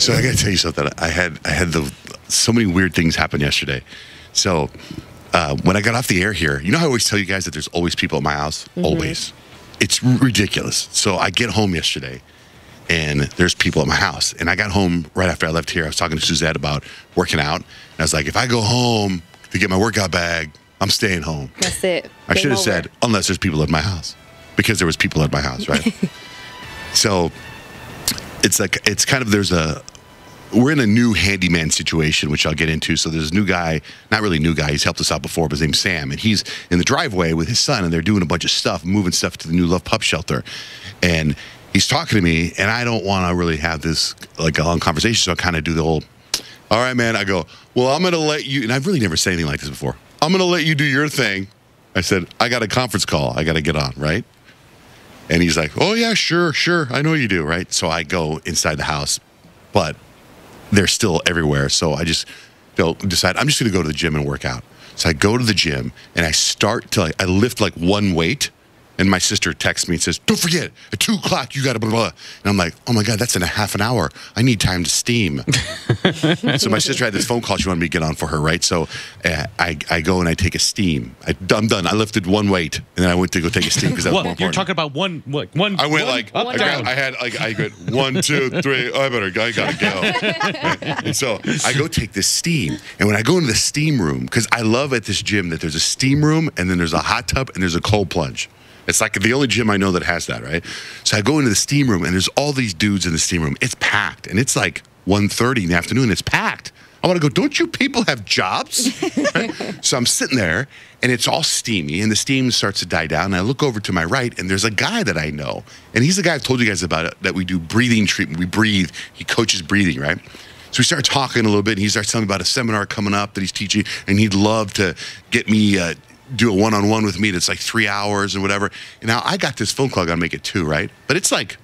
So I got to tell you something. I had so many weird things happen yesterday. So when I got off the air here, you know how I always tell you guys that there's always people at my house? Mm-hmm. Always. It's ridiculous. So I get home yesterday, and there's people at my house. And I got home right after I left here. I was talking to Suzette about working out. And I was like, if I go home to get my workout bag, I'm staying home. That's it. I should have said, unless there's people at my house. Because there was people at my house, right? So it's like, it's kind of, we're in a new handyman situation, which I'll get into. So there's a new guy, not really a new guy, he's helped us out before, but his name's Sam. And he's in the driveway with his son, and they're doing a bunch of stuff, moving stuff to the new Love Pup Shelter. And he's talking to me, and I don't want to really have this, like, a long conversation, so I kind of do the whole, all right, man. I go, well, I'm going to let you, and I've really never said anything like this before. I'm going to let you do your thing. I said, I got a conference call I got to get on, right? And he's like, oh, yeah, sure. I know you do, right? So I go inside the house, but they're still everywhere. So I just decide I'm just going to go to the gym and work out. So I go to the gym, and I lift like one weight. And my sister texts me and says, don't forget, at 2 o'clock, you got to blah, blah. And I'm like, oh, my God, that's in a half an hour. I need time to steam. So my sister had this phone call she wanted me to get on for her, right? So I go and I take a steam. I'm done. I lifted one weight, and then I went to go take a steam because that was more important. You're talking about one. I went like, up, down. I went 1, 2, 3. Oh, I got to go. And so I go take this steam. And when I go into the steam room, because I love at this gym that there's a steam room, and then there's a hot tub, and there's a cold plunge. It's like the only gym I know that has that, right? So I go into the steam room, and there's all these dudes in the steam room. It's packed, and it's like 1:30 in the afternoon. It's packed. I want to go, don't you people have jobs? Right? So I'm sitting there, and it's all steamy, and the steam starts to die down, and I look over to my right, and there's a guy that I know, and he's the guy I've told you guys about it, that we do breathing treatment. We breathe. He coaches breathing, right? So we start talking a little bit, and he starts telling me about a seminar coming up that he's teaching, and he'd love to get me do a one-on-one with me that's like 3 hours or whatever. And now I got this phone call, I gotta make it 2, right? But it's like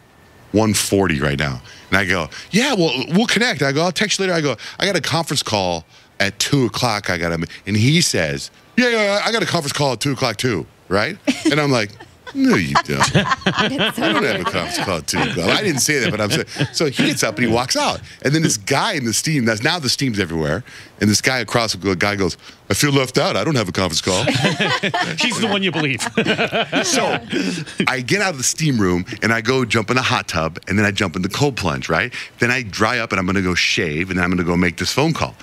1:40 right now. And I go, yeah, well, we'll connect. I go, I'll text you later. I go, I got a conference call at 2 o'clock. And he says, yeah, I got a conference call at 2 o'clock too, right? And I'm like, no, you don't. I don't have a conference call at 2 o'clock. I didn't say that, but I'm saying. So he gets up and he walks out. And then this guy in the steam, now the steam's everywhere. And this guy across the guy goes, I feel left out. I don't have a conference call. She's the one you believe. So I get out of the steam room, and I go jump in the hot tub, and then I jump in the cold plunge, right? Then I dry up, and I'm going to go shave, and then I'm going to go make this phone call.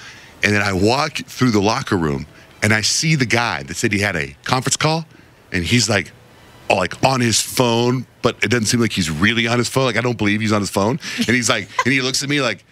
And then I walk through the locker room, and I see the guy that said he had a conference call, and he's like on his phone, but it doesn't seem like he's really on his phone. Like, I don't believe he's on his phone. And he's like, and he looks at me like,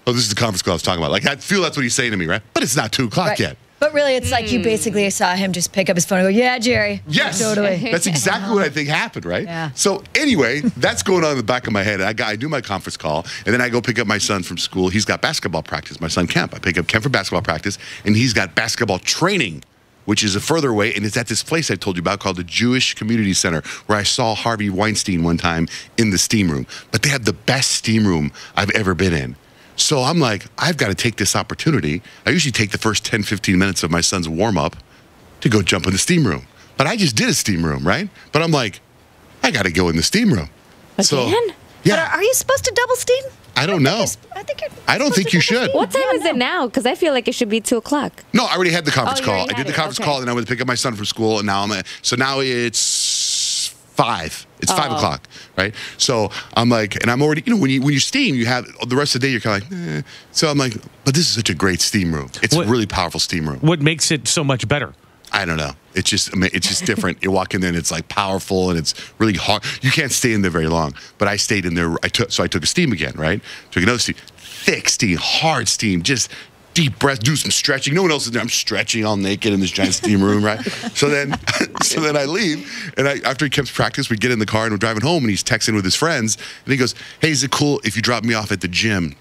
oh, this is the conference call I was talking about. Like, I feel that's what he's saying to me, right? But it's not 2 o'clock yet. But really, it's like you basically saw him just pick up his phone and go, yeah, Jerry. Yes. Totally. That's exactly what I think happened, right? Yeah. So anyway, that's going on in the back of my head. I do my conference call, and then I go pick up my son from school. He's got basketball practice, my son Kemp. I pick up Kemp for basketball practice, and he's got basketball training, which is a further away, and it's at this place I told you about called the Jewish Community Center, where I saw Harvey Weinstein one time in the steam room. But they have the best steam room I've ever been in. So I'm like, I've got to take this opportunity. I usually take the first 10, 15 minutes of my son's warm-up to go jump in the steam room. But I just did a steam room, right? But I'm like, I got to go in the steam room. Again? So, yeah. But are you supposed to double steam? I don't know. I don't think you should. What time is it now? Because I feel like it should be 2 o'clock. No, I already had the conference call. I did the conference call, and I went to pick up my son from school, and now so now it's 5. It's 5 o'clock, right? So I'm like, and I'm already, when you steam, you have the rest of the day, you're kind of like, So I'm like, but this is such a great steam room. It's a really powerful steam room. What makes it so much better? I don't know. It's just different. You walk in there, and it's like powerful, and it's really hard. You can't stay in there very long. But I stayed in there. I took a steam again, right? Took another steam, thick steam, hard steam, just deep breath, do some stretching. No one else is there. I'm stretching all naked in this giant steam room, right? So then I leave, and after he keeps practice, we get in the car and we're driving home, and he's texting with his friends, and he goes, "Hey, is it cool if you drop me off at the gym?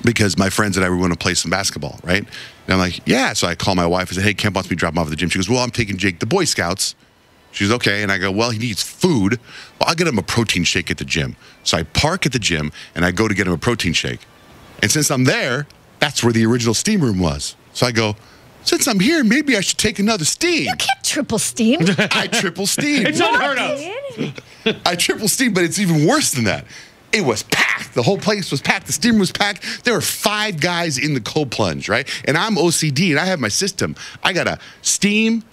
Because my friends and I were going to play some basketball, right?" And I'm like, yeah. So I call my wife and say, hey, Kemp wants me to drop him off at the gym. She goes, well, I'm taking Jake to Boy Scouts. She's okay. And I go, well, he needs food. Well, I'll get him a protein shake at the gym. So I park at the gym, and I go to get him a protein shake. And since I'm there, that's where the original steam room was. So I go, since I'm here, maybe I should take another steam. You can't triple steam. I triple steam. It's unheard of. I triple steam, but it's even worse than that. It was packed. The whole place was packed. The steam room was packed. There were 5 guys in the cold plunge, right? And I'm OCD, and I have my system. I got a steam,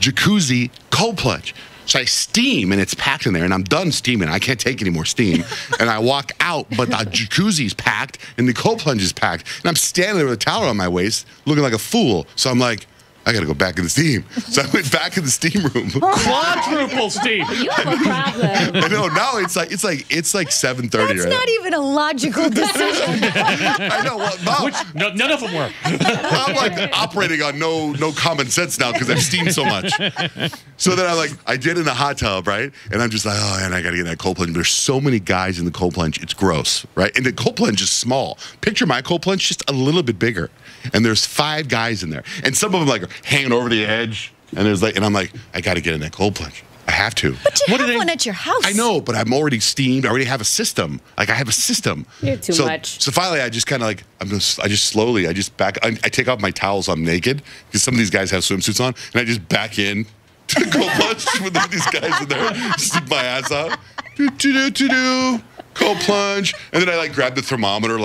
jacuzzi, cold plunge. So I steam, and it's packed in there, and I'm done steaming. I can't take any more steam. And I walk out, but the jacuzzi's packed, and the cold plunge is packed. And I'm standing there with a towel on my waist, looking like a fool. So I'm like, I got to go back in the steam. So I went back in the steam room. Quadruple steam. You have a problem. I know, now it's like 7:30. That's right? not even a logical decision. I know. Well, Mom, None of them were. I'm like operating on no common sense now because I've steamed so much. So then I did in the hot tub, right? And I'm just like, oh, man, I got to get in that cold plunge. There's so many guys in the cold plunge. It's gross, right? And the cold plunge is small. Picture my cold plunge just a little bit bigger. And there's 5 guys in there. And some of them are hanging over the edge. And I'm like, I got to get in that cold plunge. I have to. But you have one at your house. I know, but I'm already steamed. I already have a system. I have a system. You're too much. So finally, I just kind of I take off my towels. I'm naked because some of these guys have swimsuits on, and I just back in to the cold plunge with these guys in there, stick my ass out, cold plunge, and then I grab the thermometer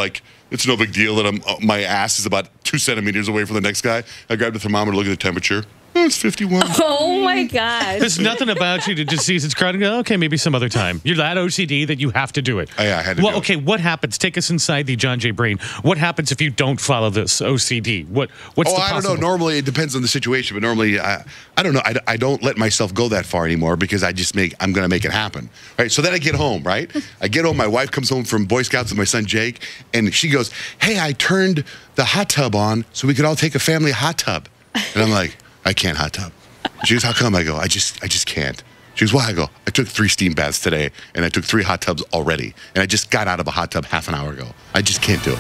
it's no big deal that my ass is about 2 centimeters away from the next guy. I grab the thermometer, look at the temperature. Oh, it's 51. Oh my God. There's nothing about you to just see it's crowded and go, okay, maybe some other time. You're that OCD that you have to do it. Oh, yeah, I had to do it. Okay, what happens? Take us inside the Johnjay brain. What happens if you don't follow this OCD? What's the possible? I don't know. Normally, it depends on the situation, but normally, I don't know. I don't let myself go that far anymore because I'm going to make it happen. Right? So then I get home, right? I get home. My wife comes home from Boy Scouts with my son, Jake, and she goes, hey, I turned the hot tub on so we could all take a family hot tub. And I'm like, I can't hot tub. She goes, how come? I go, I just can't. She goes, why? I go, I took 3 steam baths today, and I took 3 hot tubs already, and I just got out of a hot tub half an hour ago. I just can't do it.